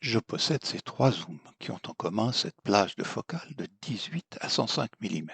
Je possède ces trois zooms qui ont en commun cette plage de focale de 18 à 105 mm.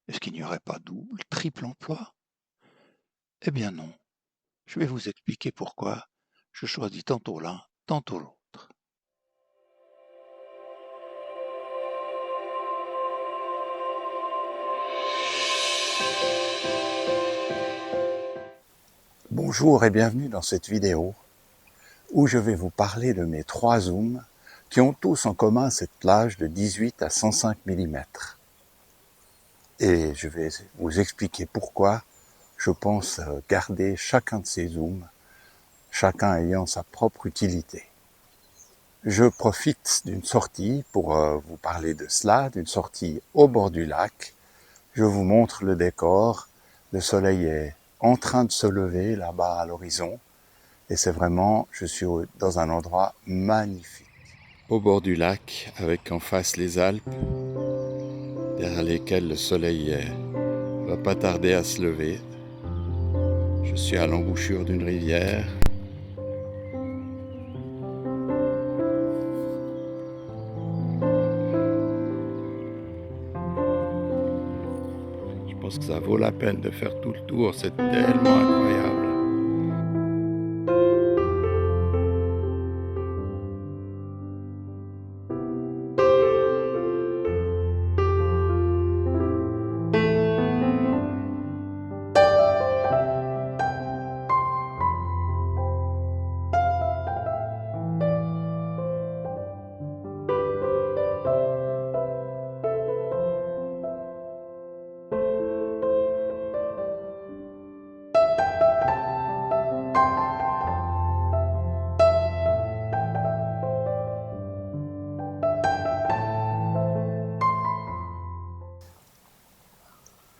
Est-ce qu'il n'y aurait pas double, triple emploi? Eh bien non. Je vais vous expliquer pourquoi je choisis tantôt l'un, tantôt l'autre. Bonjour et bienvenue dans cette vidéo où je vais vous parler de mes trois zooms qui ont tous en commun cette plage de 18 à 105 mm. Et je vais vous expliquer pourquoi je pense garder chacun de ces zooms, chacun ayant sa propre utilité. Je profite d'une sortie pour vous parler de cela, d'une sortie au bord du lac. Je vous montre le décor, le soleil est en train de se lever là-bas à l'horizon. Et c'est vraiment, je suis dans un endroit magnifique. Au bord du lac, avec en face les Alpes, derrière lesquelles le soleil va pas tarder à se lever. Je suis à l'embouchure d'une rivière. Je pense que ça vaut la peine de faire tout le tour, c'est tellement incroyable.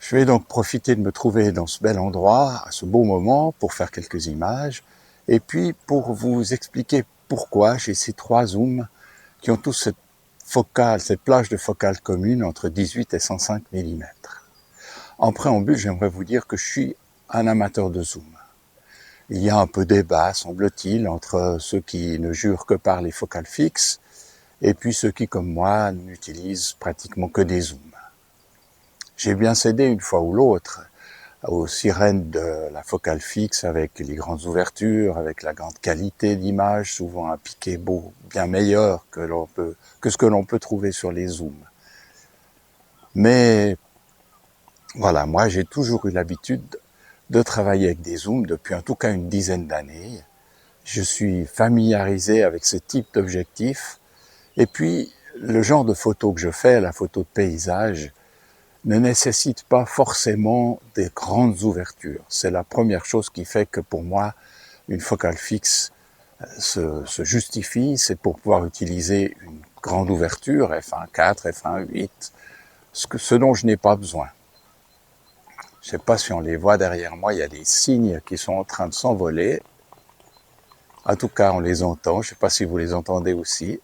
Je vais donc profiter de me trouver dans ce bel endroit, à ce beau moment, pour faire quelques images, et puis pour vous expliquer pourquoi j'ai ces trois zooms qui ont tous cette focale, cette plage de focale commune entre 18 et 105 mm. En préambule, j'aimerais vous dire que je suis un amateur de zoom. Il y a un peu débat, semble-t-il, entre ceux qui ne jurent que par les focales fixes et puis ceux qui, comme moi, n'utilisent pratiquement que des zooms. J'ai bien cédé une fois ou l'autre aux sirènes de la focale fixe avec les grandes ouvertures, avec la grande qualité d'image, souvent un piqué beau, bien meilleur que ce que l'on peut trouver sur les zooms. Mais voilà, moi j'ai toujours eu l'habitude de travailler avec des zooms depuis en tout cas une dizaine d'années. Je suis familiarisé avec ce type d'objectif. Et puis, le genre de photo que je fais, la photo de paysage, ne nécessite pas forcément des grandes ouvertures. C'est la première chose qui fait que pour moi, une focale fixe se justifie, c'est pour pouvoir utiliser une grande ouverture, f1.4, f1.8, ce dont je n'ai pas besoin. Je ne sais pas si on les voit derrière moi, il y a des cygnes qui sont en train de s'envoler. En tout cas, on les entend, je ne sais pas si vous les entendez aussi.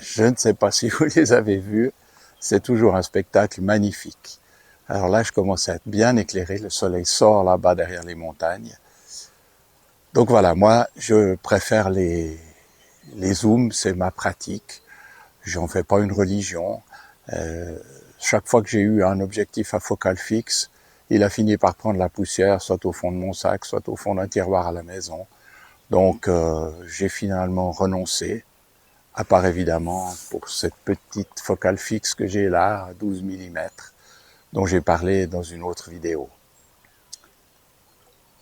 Je ne sais pas si vous les avez vus, c'est toujours un spectacle magnifique. Alors là, je commence à être bien éclairé, le soleil sort là-bas derrière les montagnes. Donc voilà, moi, je préfère les zooms, c'est ma pratique. J'en fais pas une religion. Chaque fois que j'ai eu un objectif à focale fixe, il a fini par prendre la poussière, soit au fond de mon sac, soit au fond d'un tiroir à la maison. Donc j'ai finalement renoncé, à part évidemment pour cette petite focale fixe que j'ai là, à 12 mm, dont j'ai parlé dans une autre vidéo.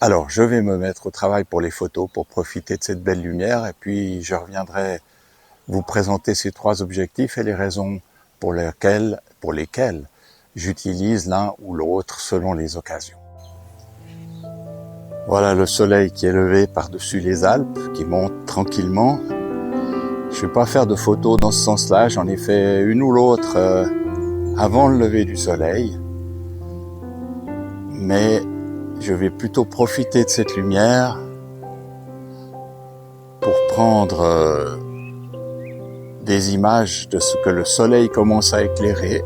Alors, je vais me mettre au travail pour les photos, pour profiter de cette belle lumière, et puis je reviendrai vous présenter ces trois objectifs et les raisons pour lesquelles j'utilise l'un ou l'autre selon les occasions. Voilà le soleil qui est levé par-dessus les Alpes, qui monte tranquillement. Je ne vais pas faire de photos dans ce sens-là, j'en ai fait une ou l'autre avant le lever du soleil. Mais je vais plutôt profiter de cette lumière pour prendre des images de ce que le soleil commence à éclairer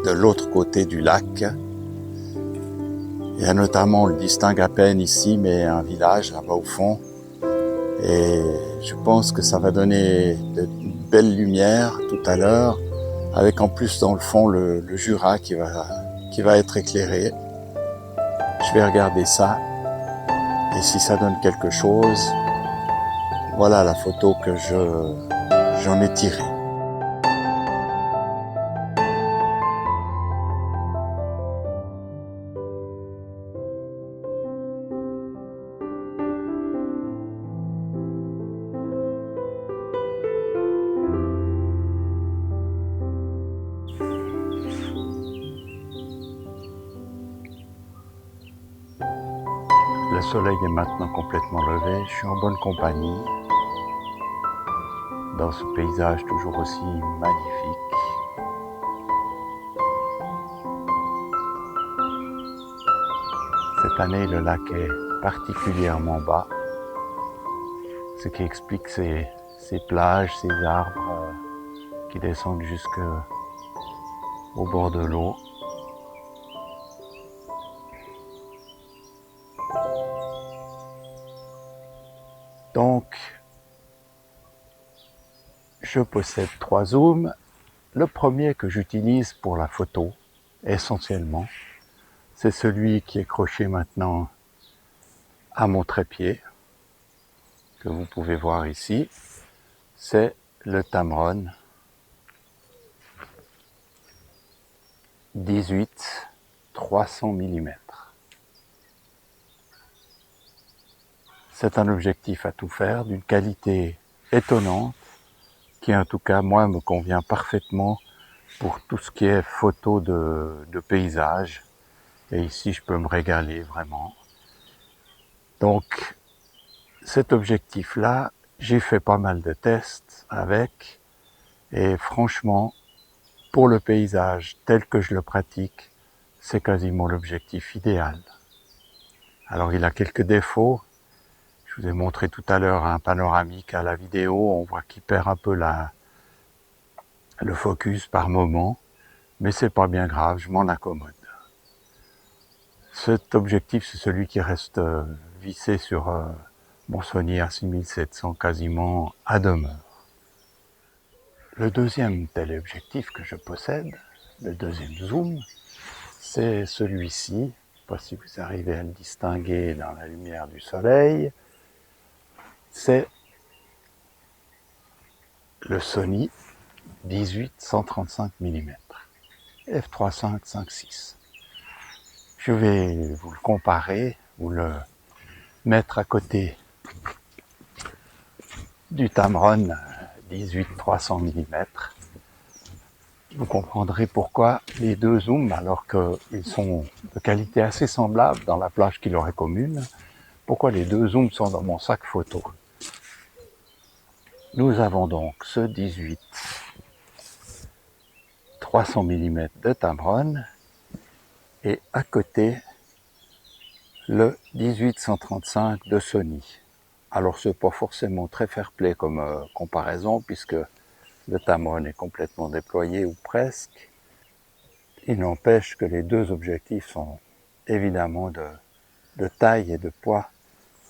de l'autre côté du lac. Il y a notamment, on le distingue à peine ici, mais un village là-bas au fond. Et je pense que ça va donner de belles lumières tout à l'heure, avec en plus dans le fond le Jura qui va être éclairé. Je vais regarder ça, et si ça donne quelque chose, voilà la photo que j'en ai tirée. Le soleil est maintenant complètement levé, je suis en bonne compagnie, dans ce paysage toujours aussi magnifique. Cette année, le lac est particulièrement bas, ce qui explique ces plages, ces arbres qui descendent jusqu'au bord de l'eau. Donc, je possède 3 zooms. Le premier que j'utilise pour la photo, essentiellement, c'est celui qui est croché maintenant à mon trépied, que vous pouvez voir ici. C'est le Tamron 18-300 mm. C'est un objectif à tout faire, d'une qualité étonnante, qui en tout cas, moi, me convient parfaitement pour tout ce qui est photo de paysage. Et ici, je peux me régaler vraiment. Donc, cet objectif-là, j'ai fait pas mal de tests avec, et franchement, pour le paysage tel que je le pratique, c'est quasiment l'objectif idéal. Alors, il a quelques défauts. Je vous ai montré tout à l'heure un panoramique à la vidéo, on voit qu'il perd un peu le focus par moment, mais c'est pas bien grave, je m'en accommode. Cet objectif, c'est celui qui reste vissé sur mon Sony A6700 quasiment à demeure. Le deuxième téléobjectif que je possède, le deuxième zoom, c'est celui-ci. Je ne sais pas si vous arrivez à le distinguer dans la lumière du soleil. C'est le Sony 18-135 mm, f3.5.5.6. Je vais vous le comparer, vous le mettre à côté du Tamron 18-300 mm. Vous comprendrez pourquoi les deux zooms, alors qu'ils sont de qualité assez semblable dans la plage qui leur est commune, pourquoi les deux zooms sont dans mon sac photo. Nous avons donc ce 18-300 mm de Tamron et à côté le 18-135 de Sony. Alors c'est pas forcément très fair-play comme comparaison puisque le Tamron est complètement déployé ou presque. Il n'empêche que les deux objectifs sont évidemment de taille et de poids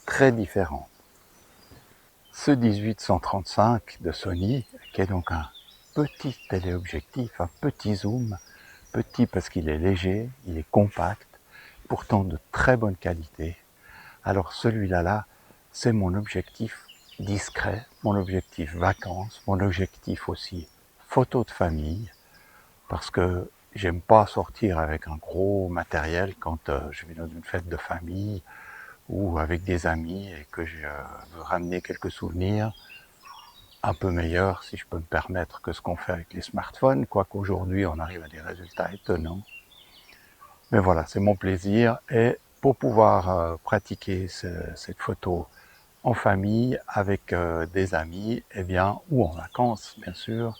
très différents. Ce 18-135 de Sony, qui est donc un petit téléobjectif, un petit zoom, petit parce qu'il est léger, il est compact, pourtant de très bonne qualité. Alors celui-là, c'est mon objectif discret, mon objectif vacances, mon objectif aussi photo de famille, parce que j'aime pas sortir avec un gros matériel quand je vais dans une fête de famille ou avec des amis et que je veux ramener quelques souvenirs un peu meilleurs, si je peux me permettre, que ce qu'on fait avec les smartphones, quoique aujourd'hui on arrive à des résultats étonnants. Mais voilà, c'est mon plaisir, et pour pouvoir pratiquer cette photo en famille, avec des amis, eh bien, ou en vacances, bien sûr,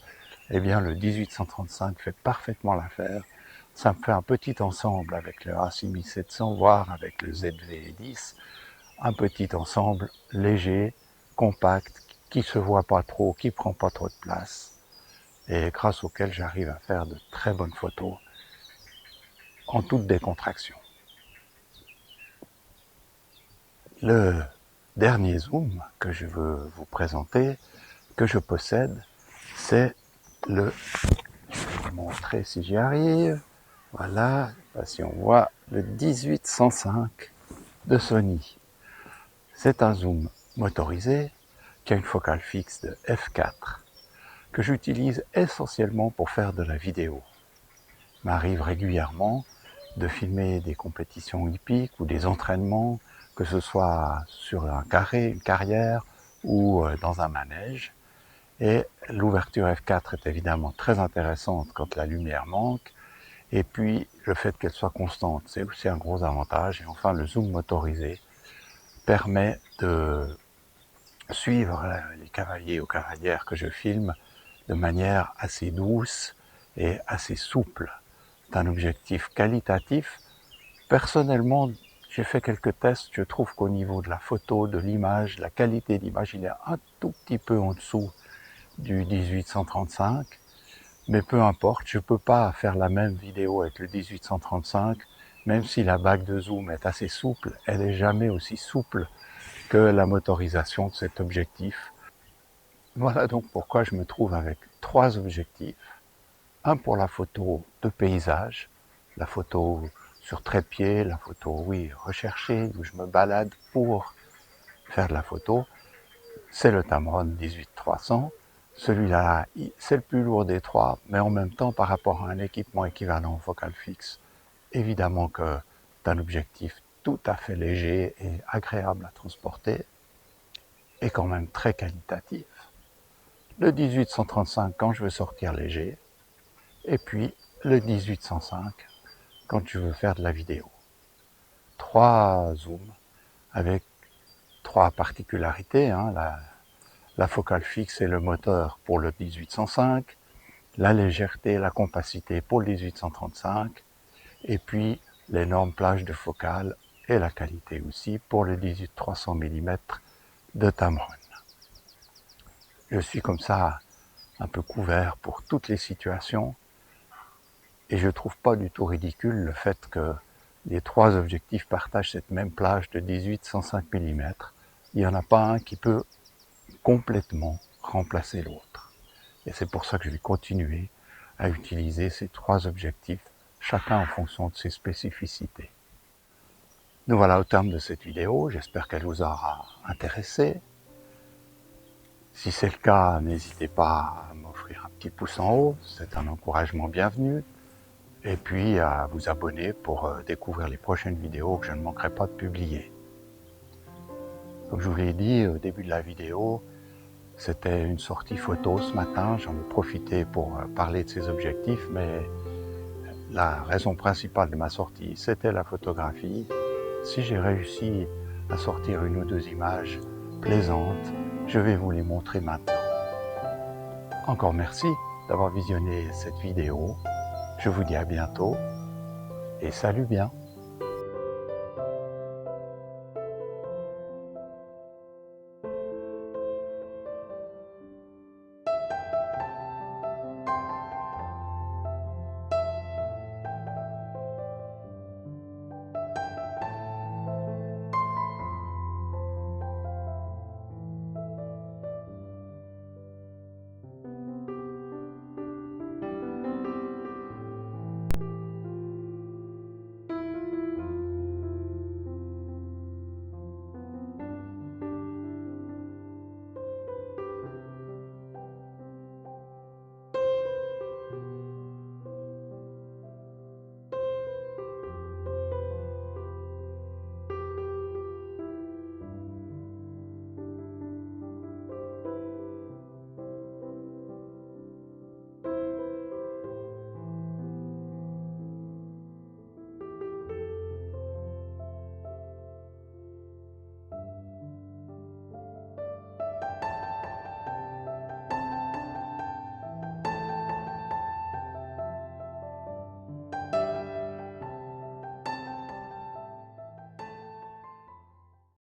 eh bien, le 18-135 fait parfaitement l'affaire. Ça me fait un petit ensemble avec le A6700, voire avec le ZV-10, un petit ensemble léger, compact, qui se voit pas trop, qui prend pas trop de place, et grâce auquel j'arrive à faire de très bonnes photos. en toute décontraction. Le dernier zoom que je veux vous présenter, que je possède, c'est le, je vais vous montrer si j'y arrive, voilà, si on voit le 18-105 de Sony. C'est un zoom motorisé qui a une focale fixe de f4 que j'utilise essentiellement pour faire de la vidéo. Il m'arrive régulièrement de filmer des compétitions hippiques ou des entraînements, que ce soit sur un carré, une carrière ou dans un manège. Et l'ouverture f4 est évidemment très intéressante quand la lumière manque. Et puis le fait qu'elle soit constante, c'est aussi un gros avantage. Et enfin, le zoom motorisé permet de suivre les cavaliers ou cavalières que je filme de manière assez douce et assez souple. C'est un objectif qualitatif. Personnellement, j'ai fait quelques tests, je trouve qu'au niveau de la photo, de l'image, la qualité d'image, il est un tout petit peu en dessous du 18-135, mais peu importe, je ne peux pas faire la même vidéo avec le 18-135, même si la bague de zoom est assez souple, elle n'est jamais aussi souple que la motorisation de cet objectif. Voilà donc pourquoi je me trouve avec 3 objectifs. Un pour la photo de paysage, la photo sur trépied, la photo, oui, recherchée, où je me balade pour faire de la photo. C'est le Tamron 18-300. Celui-là, c'est le plus lourd des 3, mais en même temps, par rapport à un équipement équivalent au focal fixe, évidemment que c'est un objectif tout à fait léger et agréable à transporter, et quand même très qualitatif. Le 18-135 quand je veux sortir léger, et puis le 18-105 quand je veux faire de la vidéo. 3 zooms avec 3 particularités, hein, la focale fixe et le moteur pour le 18-105, la légèreté, la compacité pour le 18-135, et puis l'énorme plage de focale et la qualité aussi pour le 18-300 mm de Tamron. Je suis comme ça un peu couvert pour toutes les situations, et je ne trouve pas du tout ridicule le fait que les 3 objectifs partagent cette même plage de 18-105 mm. Il n'y en a pas un qui peut complètement remplacer l'autre. Et c'est pour ça que je vais continuer à utiliser ces 3 objectifs, chacun en fonction de ses spécificités. Nous voilà au terme de cette vidéo, j'espère qu'elle vous aura intéressé. Si c'est le cas, n'hésitez pas à m'offrir un petit pouce en haut, c'est un encouragement bienvenu. Et puis à vous abonner pour découvrir les prochaines vidéos que je ne manquerai pas de publier. Comme je vous l'ai dit au début de la vidéo, c'était une sortie photo ce matin, j'en ai profité pour parler de ces objectifs, mais la raison principale de ma sortie, c'était la photographie. Si j'ai réussi à sortir 1 ou 2 images plaisantes, je vais vous les montrer maintenant. Encore merci d'avoir visionné cette vidéo. Je vous dis à bientôt et salut bien.